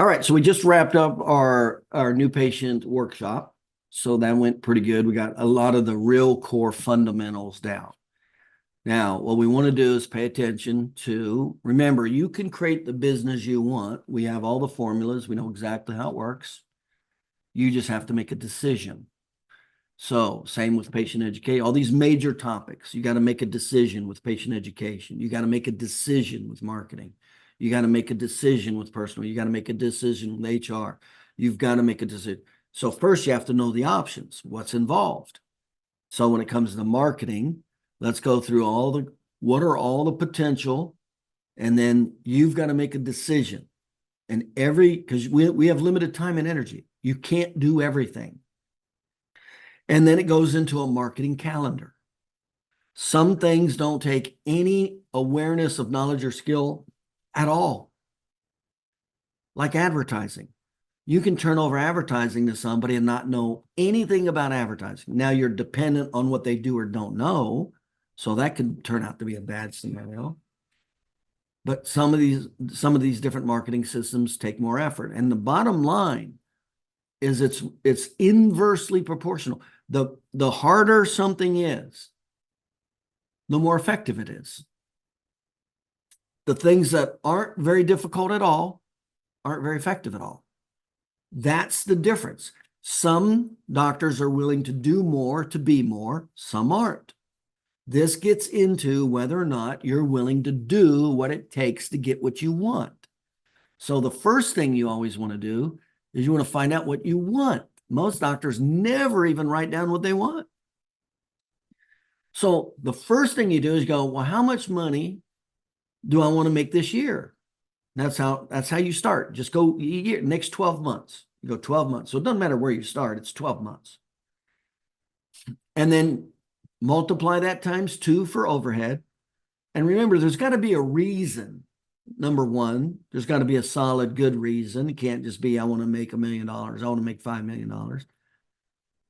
All right, so we just wrapped up our new patient workshop. So that went pretty good. We got a lot of the real core fundamentals down. Now, what we want to do is pay attention to, remember, you can create the business you want. We have all the formulas. We know exactly how it works. You just have to make a decision. So same with patient education, all these major topics. You got to make a decision with patient education. You got to make a decision with marketing. You got to make a decision with personal. You got to make a decision with HR. You've got to make a decision. So first you have to know the options, what's involved. So when it comes to marketing, let's go through what are all the potential, and then you've got to make a decision. And because we have limited time and energy. You can't do everything. And then it goes into a marketing calendar. Some things don't take any awareness of knowledge or skill at all. Like advertising. You can turn over advertising to somebody and not know anything about advertising. Now you're dependent on what they do or don't know. So that could turn out to be a bad scenario. But some of these different marketing systems take more effort. And the bottom line is it's inversely proportional. The harder something is, the more effective it is. The things that aren't very difficult at all aren't very effective at all. That's the difference. Some doctors are willing to do more to be more, some aren't. This gets into whether or not you're willing to do what it takes to get what you want. So the first thing you always want to do is you want to find out what you want. Most doctors never even write down what they want. So the first thing you do is go, well, how much money do I want to make this year? That's how you start. Just go next 12 months. You go 12 months. So it doesn't matter where you start. It's 12 months. And then multiply that times 2 for overhead. And remember, there's got to be a reason. Number one, there's got to be a solid, good reason. It can't just be, I want to make $1 million. I want to make $5 million.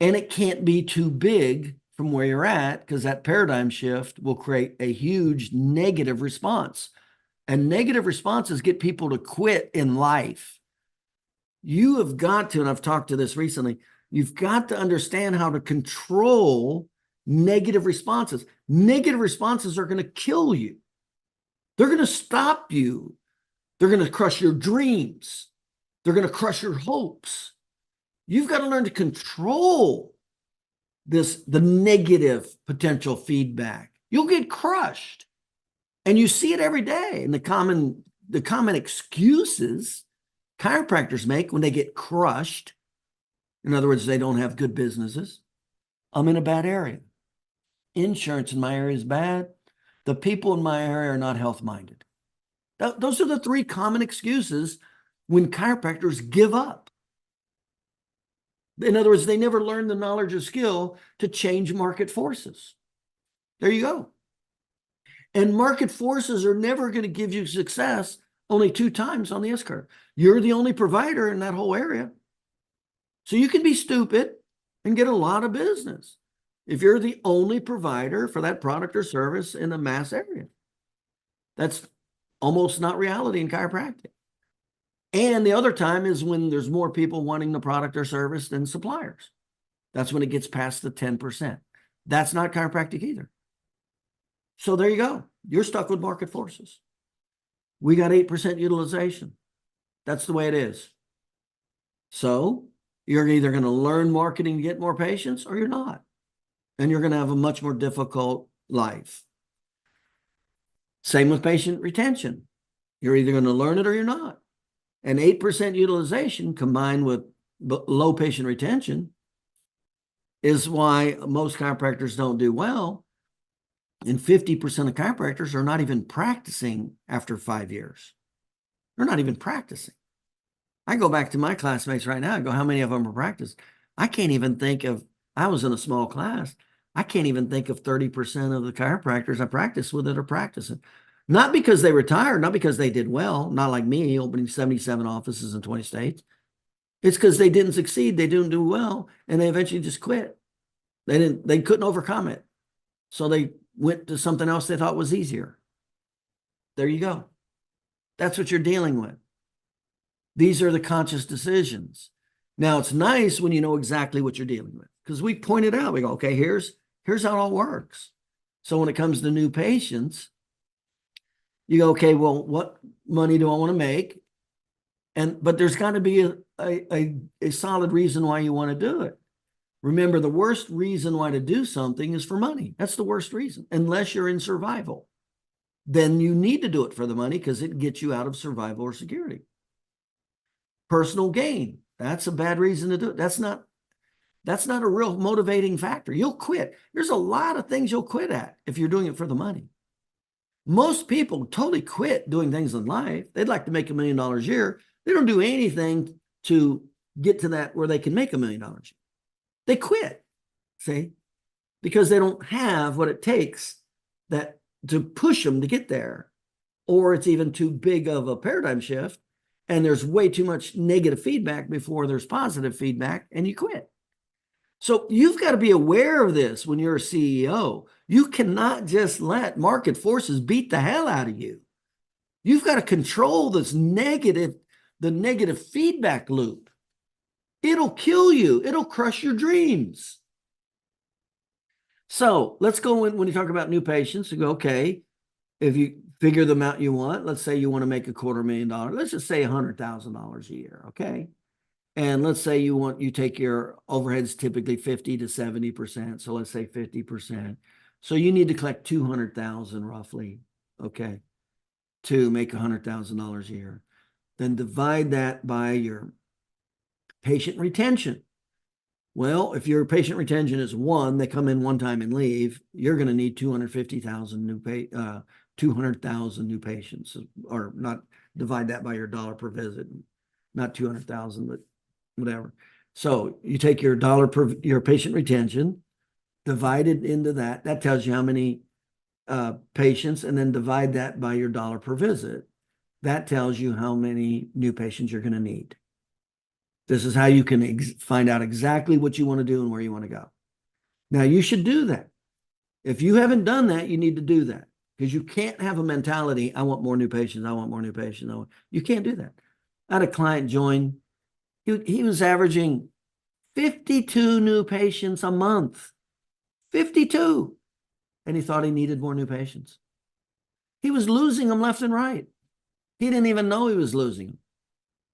And it can't be too big from where you're at, because that paradigm shift will create a huge negative response. And negative responses get people to quit in life. You have got to, and I've talked to this recently, you've got to understand how to control negative responses. Negative responses are going to kill you. They're going to stop you. They're going to crush your dreams. They're going to crush your hopes. You've got to learn to control the negative potential feedback. You'll get crushed. And you see it every day. And the common excuses chiropractors make when they get crushed, in other words, they don't have good businesses. I'm in a bad area. Insurance in my area is bad. The people in my area are not health-minded. Those are the 3 common excuses when chiropractors give up. In other words, they never learn the knowledge or skill to change market forces. There you go. And market forces are never going to give you success only 2 times on the S-curve. You're the only provider in that whole area. So you can be stupid and get a lot of business if you're the only provider for that product or service in a mass area. That's almost not reality in chiropractic. And the other time is when there's more people wanting the product or service than suppliers. That's when it gets past the 10%. That's not chiropractic either. So there you go. You're stuck with market forces. We got 8% utilization. That's the way it is. So you're either going to learn marketing to get more patients or you're not. And you're going to have a much more difficult life. Same with patient retention. You're either going to learn it or you're not. And 8% utilization combined with low patient retention is why most chiropractors don't do well. And 50% of chiropractors are not even practicing after 5 years. They're not even practicing. I go back to my classmates right now. I go, how many of them are practicing? I can't even think of, I was in a small class. I can't even think of 30% of the chiropractors I practice with that are practicing. Not because they retired, not because they did well, not like me, opening 77 offices in 20 states. It's because they didn't succeed, they didn't do well, and they eventually just quit. They couldn't overcome it. So they went to something else they thought was easier. There you go. That's what you're dealing with. These are the conscious decisions. Now, it's nice when you know exactly what you're dealing with, because we pointed out, we go, okay, here's how it all works. So when it comes to new patients, you go, okay, well, what money do I want to make? But there's got to be a solid reason why you want to do it. Remember, the worst reason why to do something is for money. That's the worst reason, unless you're in survival. Then you need to do it for the money because it gets you out of survival or security. Personal gain, that's a bad reason to do it. That's not a real motivating factor. You'll quit. There's a lot of things you'll quit at if you're doing it for the money. Most people totally quit doing things in life. They'd like to make $1 million a year. They don't do anything to get to that where they can make $1 million. They quit, see, because they don't have what it takes that to push them to get there, or it's even too big of a paradigm shift, and there's way too much negative feedback before there's positive feedback, and you quit. So you've got to be aware of this when you're a CEO. You cannot just let market forces beat the hell out of you. You've got to control this the negative feedback loop. It'll kill you. It'll crush your dreams. So let's go when you talk about new patients, you go, okay, if you figure the amount you want, let's say you want to make $250,000. Let's just say $100,000 a year, okay? And let's say you take your overheads typically 50 to 70%. So let's say 50%. So you need to collect 200,000 roughly, okay, to make $100,000 a year. Then divide that by your patient retention. Well, if your patient retention is 1, they come in one time and leave, you're going to need 250,000 200,000 new patients, or not, divide that by your dollar per visit, not 200,000, but whatever. So you take your your patient retention, divide it into that tells you how many patients, and then divide that by your dollar per visit. That tells you how many new patients you're going to need. This is how you can find out exactly what you want to do and where you want to go. Now, you should do that. If you haven't done that, you need to do that, because you can't have a mentality, I want more new patients, I want more new patients. You can't do that. I had a client join. He was averaging 52 new patients a month. 52. And he thought he needed more new patients. He was losing them left and right. He didn't even know he was losing them.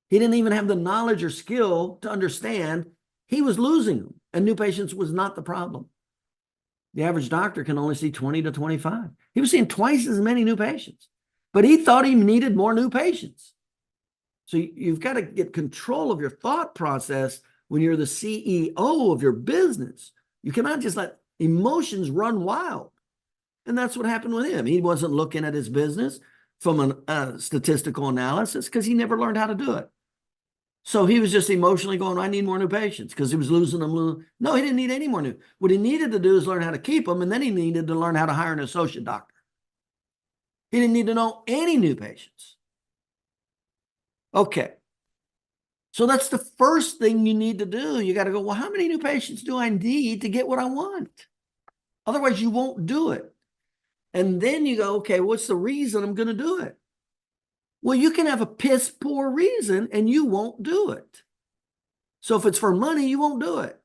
He didn't even have the knowledge or skill to understand he was losing them, and new patients was not the problem. The average doctor can only see 20 to 25. He was seeing twice as many new patients, but he thought he needed more new patients. So you've got to get control of your thought process when you're the CEO of your business. You cannot just let emotions run wild. And that's what happened with him. He wasn't looking at his business from a statistical analysis because he never learned how to do it. So he was just emotionally going, I need more new patients, because he was losing them. No, he didn't need any more new. What he needed to do is learn how to keep them, and then he needed to learn how to hire an associate doctor. He didn't need to know any new patients. Okay. So that's the first thing you need to do. You got to go, well, how many new patients do I need to get what I want? Otherwise, you won't do it. And then you go, okay, what's the reason I'm going to do it? Well, you can have a piss poor reason and you won't do it. So if it's for money, you won't do it.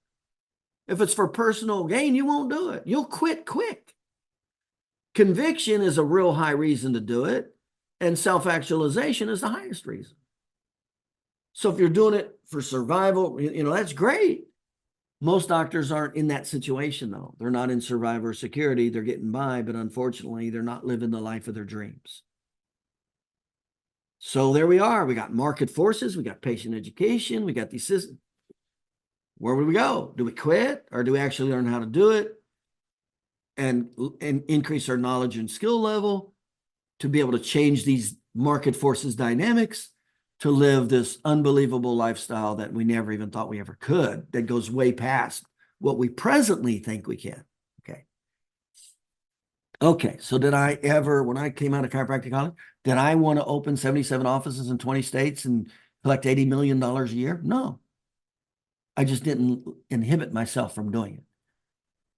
If it's for personal gain, you won't do it. You'll quit quick. Conviction is a real high reason to do it, and self-actualization is the highest reason. So if you're doing it for survival, that's great. Most doctors aren't in that situation, though. They're not in survivor security. They're getting by, but unfortunately, they're not living the life of their dreams. So there we are. We got market forces. We got patient education. We got these systems. Where would we go? Do we quit, or do we actually learn how to do it and increase our knowledge and skill level to be able to change these market forces dynamics to live this unbelievable lifestyle that we never even thought we ever could, that goes way past what we presently think we can? Okay, so did I ever, when I came out of chiropractic college, did I want to open 77 offices in 20 states and collect $80 million a year? No. I just didn't inhibit myself from doing it.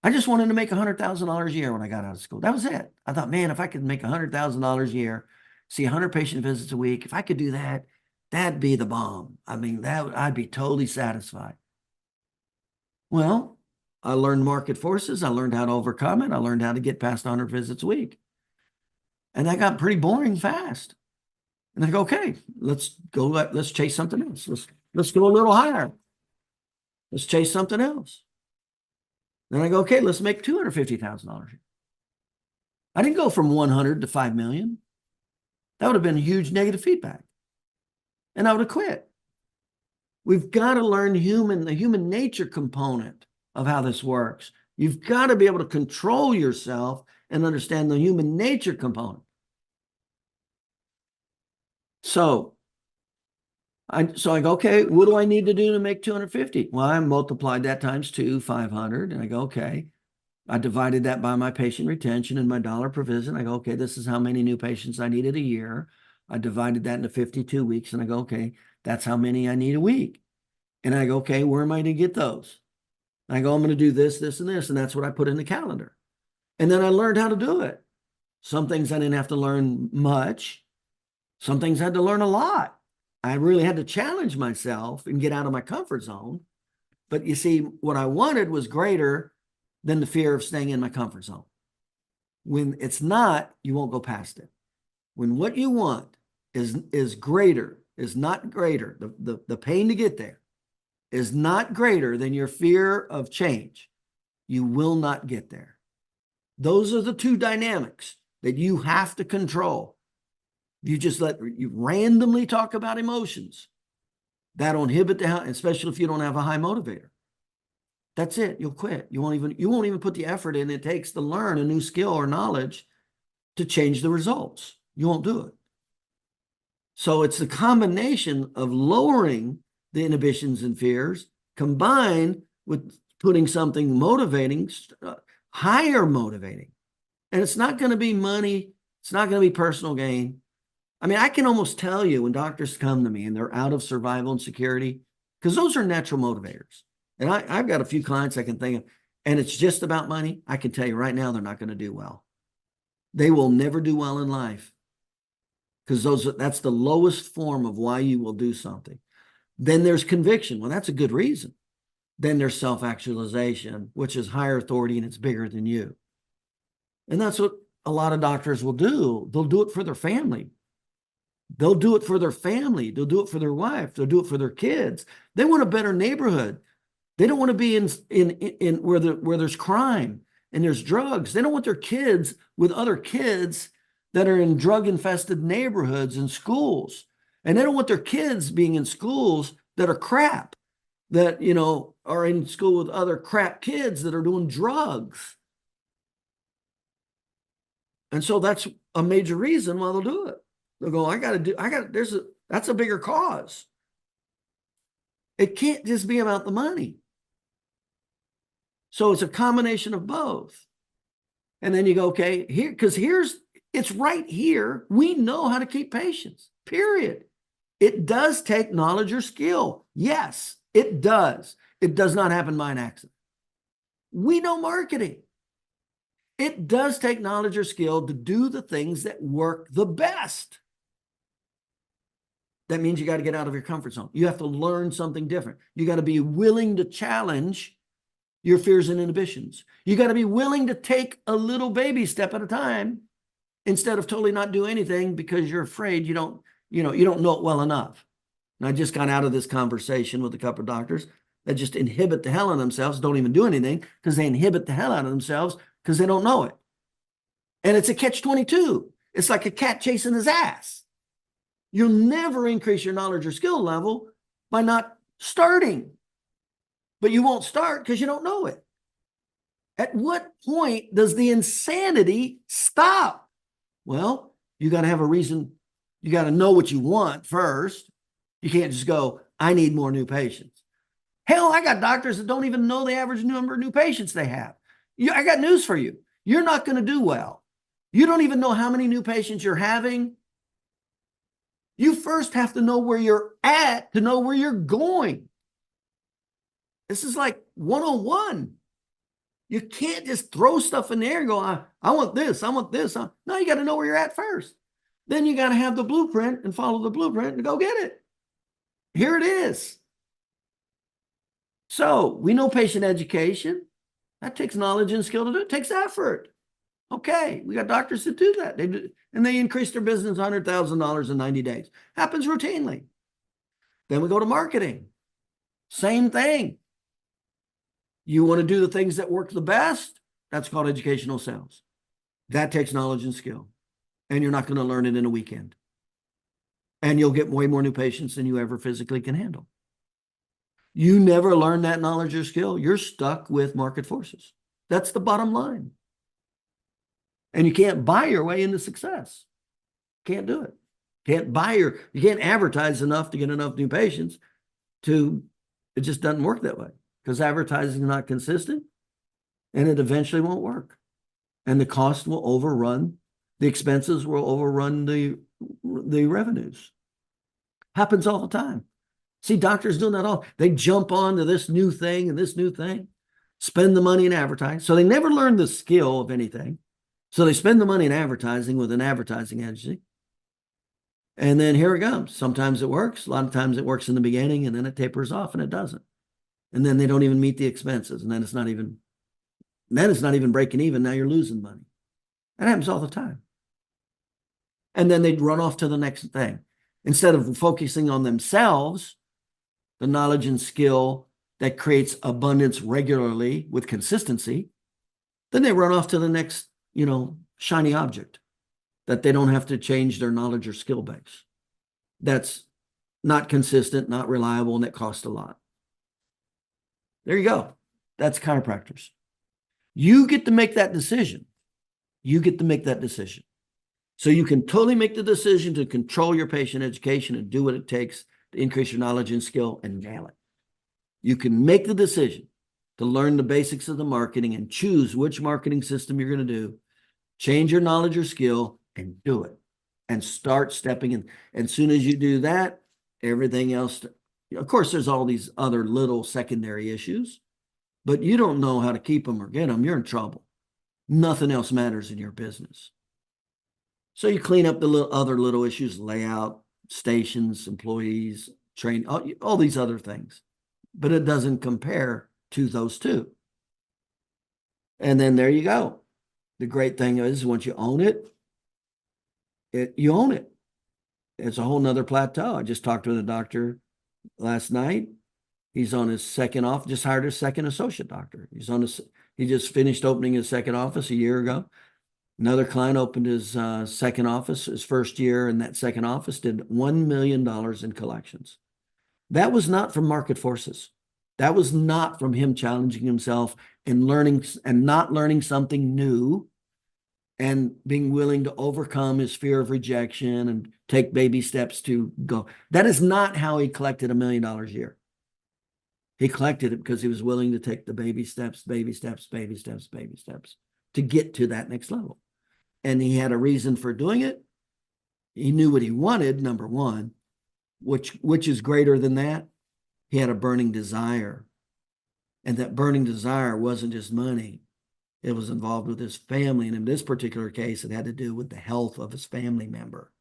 I just wanted to make $100,000 a year when I got out of school. That was it. I thought, man, if I could make $100,000 a year, see 100 patient visits a week, if I could do that, That'd be the bomb. I mean, I'd be totally satisfied. Well, I learned market forces. I learned how to overcome it. I learned how to get past 100 visits a week. And that got pretty boring fast. And I go, okay, let's chase something else. Let's go a little higher. Let's chase something else. Then I go, okay, let's make $250,000. I didn't go from 100 to 5 million. That would have been huge negative feedback. And I would have quit. We've got to learn the human nature component of how this works. You've got to be able to control yourself and understand the human nature component. So I go, okay, what do I need to do to make 250? Well, I multiplied that times 2, 500. And I go, okay. I divided that by my patient retention and my dollar per visit. I go, okay, this is how many new patients I needed a year. I divided that into 52 weeks. And I go, okay, that's how many I need a week. And I go, okay, where am I going to get those? And I go, I'm going to do this, this, and this. And that's what I put in the calendar. And then I learned how to do it. Some things I didn't have to learn much. Some things I had to learn a lot. I really had to challenge myself and get out of my comfort zone. But you see, what I wanted was greater than the fear of staying in my comfort zone. When it's not, you won't go past it. When what you want is greater, is not greater, the pain to get there is not greater than your fear of change, you will not get there. Those are the two dynamics that you have to control. You just you randomly talk about emotions. That'll inhibit especially if you don't have a high motivator. That's it. You'll quit. You won't even put the effort in it takes to learn a new skill or knowledge to change the results. You won't do it. So it's the combination of lowering the inhibitions and fears combined with putting something motivating, higher motivating. And it's not going to be money. It's not going to be personal gain. I mean, I can almost tell you when doctors come to me and they're out of survival and security, because those are natural motivators. And I've got a few clients I can think of, and it's just about money. I can tell you right now, they're not going to do well. They will never do well in life because that's the lowest form of why you will do something. Then there's conviction. Well, that's a good reason. Then there's self-actualization, which is higher authority and it's bigger than you. And that's what a lot of doctors will do. They'll do it for their family. They'll do it for their family. They'll do it for their wife. They'll do it for their kids. They want a better neighborhood. They don't want to be in where there's crime and there's drugs. They don't want their kids with other kids that are in drug-infested neighborhoods and schools. And they don't want their kids being in schools that are crap, that, are in school with other crap kids that are doing drugs. And so that's a major reason why they'll do it. They'll go, that's a bigger cause. It can't just be about the money. So it's a combination of both. And then you go, okay, it's right here. We know how to keep patients, period. It does take knowledge or skill. Yes, it does. It does not happen by an accident. We know marketing. It does take knowledge or skill to do the things that work the best. That means you got to get out of your comfort zone. You have to learn something different. You got to be willing to challenge your fears and inhibitions. You got to be willing to take a little baby step at a time instead of totally not do anything because you're afraid you don't know it well enough. And I just got out of this conversation with a couple of doctors that just inhibit the hell out of themselves, don't even do anything because they inhibit the hell out of themselves because they don't know it. And it's a catch-22. It's like a cat chasing his ass. You'll never increase your knowledge or skill level by not starting. But you won't start because you don't know it. At what point does the insanity stop? Well, you got to have a reason. You got to know what you want first. You can't just go, I need more new patients. Hell, I got doctors that don't even know the average number of new patients they have. I got news for you. You're not going to do well. You don't even know how many new patients you're having. You first have to know where you're at to know where you're going. This is like 101. You can't just throw stuff in there and go, I want this, I want this. No, you got to know where you're at first. Then you got to have the blueprint and follow the blueprint and go get it. Here it is. So we know patient education. That takes knowledge and skill to do. It takes effort. Okay, we got doctors that do that. And they increase their business $100,000 in 90 days. Happens routinely. Then we go to marketing. Same thing. You want to do the things that work the best? That's called educational sales. That takes knowledge and skill. And you're not going to learn it in a weekend. And you'll get way more new patients than you ever physically can handle. You never learn that knowledge or skill, you're stuck with market forces. That's the bottom line. And you can't buy your way into success. Can't do it. You can't advertise enough to get enough new patients it just doesn't work that way because advertising is not consistent and it eventually won't work. And the cost will overrun, the expenses will overrun the revenues. Happens all the time. See, doctors doing that all. They jump onto this new thing and this new thing, spend the money in advertising. So they never learn the skill of anything. So they spend the money in advertising with an advertising agency. And then here it comes. Sometimes it works. A lot of times it works in the beginning and then it tapers off and it doesn't. And then they don't even meet the expenses. And then it's not even breaking even. Now you're losing money. That happens all the time. And then they'd run off to the next thing. Instead of focusing on themselves, the knowledge and skill that creates abundance regularly with consistency, then they run off to the next, shiny object that they don't have to change their knowledge or skill base. That's not consistent, not reliable, and that costs a lot. There you go. That's chiropractors. You get to make that decision. You get to make that decision. So you can totally make the decision to control your patient education and do what it takes to increase your knowledge and skill and nail it. You can make the decision to learn the basics of the marketing and choose which marketing system you're going to do, change your knowledge or skill and do it and start stepping in. And as soon as you do that, everything else, of course, there's all these other little secondary issues, but you don't know how to keep them or get them, you're in trouble. Nothing else matters in your business. So you clean up the other little issues, layout, stations, employees, train, all these other things. But it doesn't compare to those two. And then there you go. The great thing is once you own it, you own it. It's a whole nother plateau. I just talked to the doctor last night. He's on his second off, just hired his second associate doctor. He just finished opening his second office a year ago. Another client opened his second office, his first year in that second office, did $1 million in collections. That was not from market forces. That was not from him challenging himself and learning and not learning something new and being willing to overcome his fear of rejection and take baby steps to go. That is not how he collected $1 million a year. He collected it because he was willing to take the baby steps to get to that next level. And he had a reason for doing it. He knew what he wanted, number one, which is greater than that. He had a burning desire. And that burning desire wasn't just money. It was involved with his family. And in this particular case, it had to do with the health of his family member.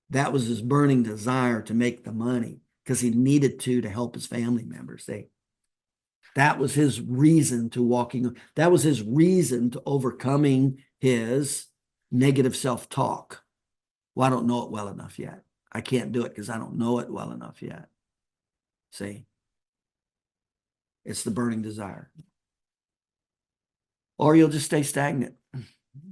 That was his burning desire to make the money because he needed to help his family members. That was his reason that was his reason to overcoming his negative self-talk. Well, I don't know it well enough yet. I can't do it because I don't know it well enough yet. See? It's the burning desire. Or you'll just stay stagnant.